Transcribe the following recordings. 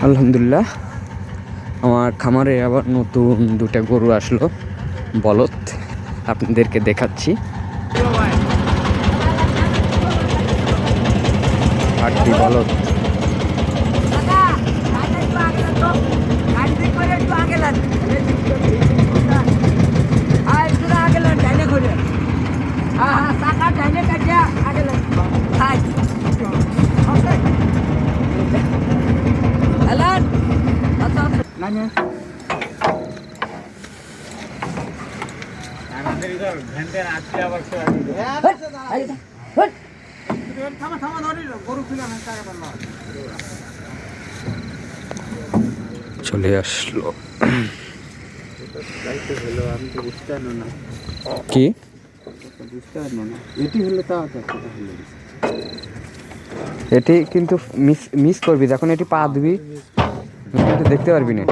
আলহামদুলিল্লাহ, আমার খামারে আবার নতুন দুটা গরু আসলো, বলদ। আপনাদেরকে দেখাচ্ছি। আটটি বলদ। চলে আসলো। কি এটি কিন্তু মিস করবি যখন এটি পা দিবি, কিন্তু দেখতে পারবি না।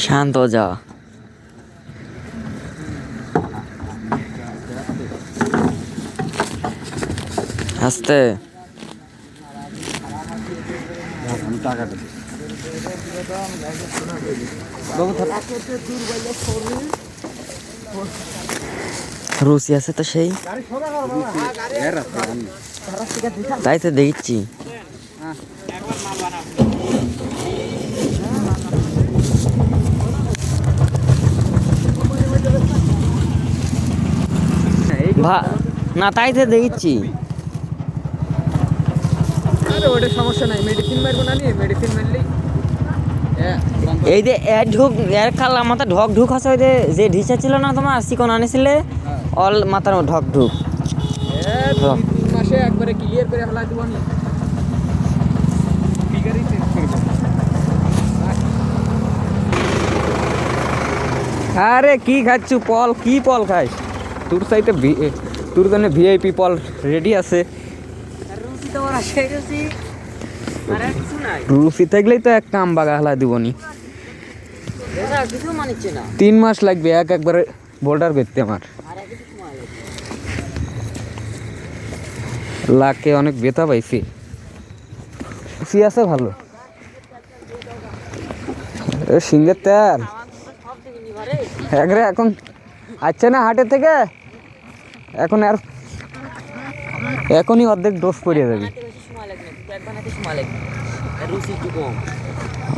শান্ত যা। আস্তে রুচি আছে তো সেই, তাই তো দেখছি। না তাই তো দেখছি। ওটা সমস্যা নাই, মেডিসিন মারবো না, নিয়ে মেডিসিন মারলেই এই যে এর খালা মাথা ঢক ঢুক আছে। ওই যে ঢিসা ছিল না তোমার, চিকন আনিছিলে অল মাথার ঢক ঢুক। 2-3 মাসে একবারে ক্লিয়ার করে ফেলা দিব। আরে কি খাচ্ছু পল? কি পল খাইস? তোর সাইতে তোর জন্য ভিআইপি পল রেডি আছে। রুচি থাকলেই তো এক কাম বাগা হেলা দিবনি। 3 মাস লাগবে একবারে বোল্ডার করতে। আমার লাকে অনেক ব্যথা পাইছি। রুচি আছে ভালো। সিংহের তেল একরে এখন আচ্ছা না হাটে থেকে, এখন আর এখনই অর্ধেক ডোজ পড়িয়ে যাবে।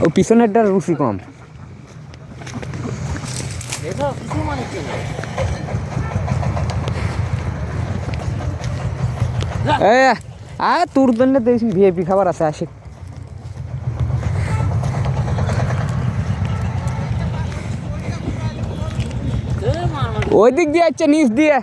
ও পিছনেরটার রুচি কম। তোর জন্য দেখছি ভিআইপি খাবার আছে, আসে। ওই দিক দিয়ে আচ্ছা, নিচ দিয়ে